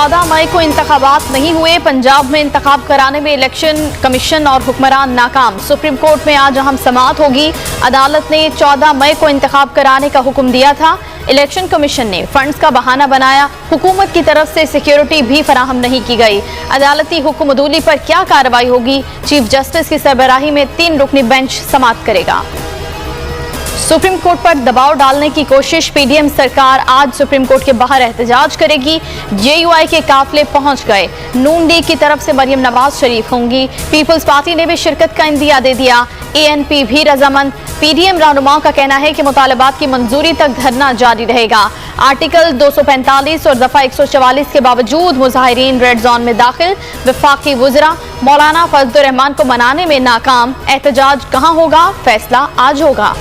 14 मई को इंतखाबात नहीं हुए। पंजाब में इंतखाब कराने में इलेक्शन कमीशन और हुक्मरान नाकाम। सुप्रीम कोर्ट में आज अहम समाअत होगी। अदालत ने 14 मई को इंतखाब कराने का हुक्म दिया था। इलेक्शन कमीशन ने फंड्स का बहाना बनाया। हुकूमत की तरफ से सिक्योरिटी भी फराहम नहीं की गई। अदालती हुक्म अदूली पर क्या कार्रवाई होगी? चीफ जस्टिस की सरबराही में 3 रुकनी बेंच समाअत करेगा। सुप्रीम कोर्ट पर दबाव डालने की कोशिश। पीडीएम सरकार आज सुप्रीम कोर्ट के बाहर एहतजाज करेगी। जेयूआई के काफिले पहुंच गए। नून लीग की तरफ से मरियम नवाज शरीफ होंगी। पीपल्स पार्टी ने भी शिरकत का इंदिया दे दिया। एएनपी भी रजामंद। पीडीएम रहनुमाओं का कहना है कि मुतालबात की मंजूरी तक धरना जारी रहेगा। आर्टिकल 245 और दफा 144 के बावजूद मुजाहिरीन रेड जोन में दाखिल। वफाकी वुज़रा मौलाना फजलुर रहमान को मनाने में नाकाम। एहतजाज कहां होगा? फैसला आज होगा।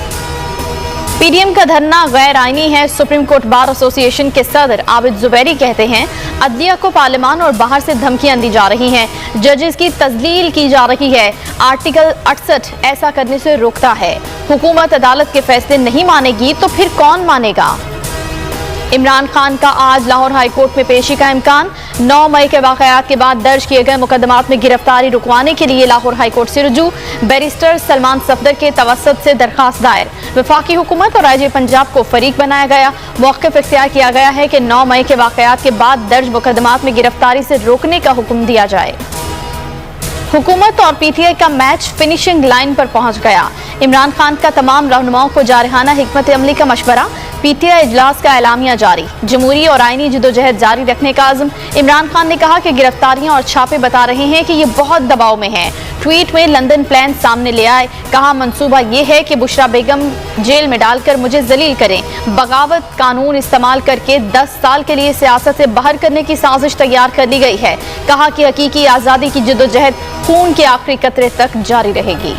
पीडीएम का धरना गैर आईनी है। सुप्रीम कोर्ट बार एसोसिएशन के सदर आबिद जुबैरी कहते हैं अदलिया को पार्लियामान और बाहर से धमकियां दी जा रही हैं। जजेस की तजलील की जा रही है। आर्टिकल 68 ऐसा करने से रोकता है। हुकूमत अदालत के फैसले नहीं मानेगी तो फिर कौन मानेगा? इमरान खान का आज लाहौर हाई कोर्ट में पेशी का इम्कान। 9 मई के वाकयात के बाद दर्ज किए गए मुकदमात में गिरफ्तारी रुकवाने के लिए लाहौर हाई कोर्ट से रुजू। बैरिस्टर सलमान सफदर के तवस्सुत से दरखास्त दायर। वफाकी हुकूमत और आईजी पंजाब को फरीक बनाया गया। मौक़िफ़ इख्तियार किया गया है कि 9 मई के वाकयात के बाद दर्ज मुकदमात में गिरफ्तारी से रोकने का हुक्म दिया जाए। हुकूमत और पीटीआई का मैच फिनिशिंग लाइन पर पहुंच गया। इमरान खान का तमाम रहनुमाओं को जारहाना हिकमत अमली का मशवरा। पीटीआई इजलास का एलामिया जारी। जमहूरी और आईनी जदोजहद जारी रखने का आज़म। इमरान खान ने कहा कि गिरफ्तारियां और छापे बता रहे हैं कि ये बहुत दबाव में है। ट्वीट में लंदन प्लान सामने ले आए। कहा मंसूबा ये है कि बुशरा बेगम जेल में डालकर मुझे जलील करें। बगावत कानून इस्तेमाल करके 10 साल के लिए सियासत से बाहर करने की साजिश तैयार कर ली गई है। कहा कि हकीकी आज़ादी की जदोजहद खून के आखिरी कतरे तक जारी रहेगी।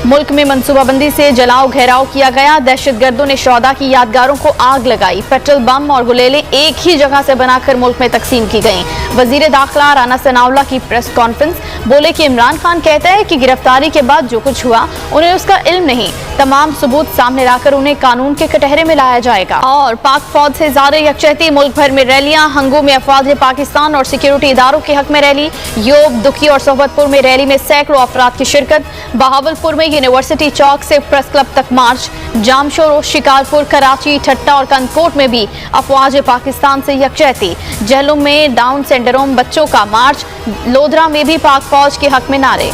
मुल्क में मनसूबाबंदी से जलाओ घेराव किया गया। दहशतगर्दों ने शौदा की यादगारों को आग लगाई। पेट्रोल बम और गुलेले एक ही जगह से बनाकर मुल्क में तकसीम की गईं। वजीर दाखिला राना सनाउल्लाह की प्रेस कॉन्फ्रेंस। बोले कि इमरान खान कहता है कि गिरफ्तारी के बाद जो कुछ हुआ उन्हें उसका इल्म नहीं। तमाम सबूत सामने लाकर उन्हें कानून के कटहरे में लाया जाएगा। और पाक फौज से ज़ारे यकजहती। मुल्क भर में रैलियां। हंगू में अफवाज पाकिस्तान और सिक्योरिटी इदारों के हक में रैली। योब, दुखी और सोहबतपुर में रैली में सैकड़ों अफराद की शिरकत। बहावलपुर में यूनिवर्सिटी चौक से प्रेस क्लब तक मार्च। जामशोर, शिकारपुर, कराची, ठट्टा और कंदकोट में भी अफवाज पाकिस्तान से यकजहती। जहलुम में डाउन सिंड्रोम बच्चों का मार्च। लोधरा में भी पाक फौज के हक में नारे।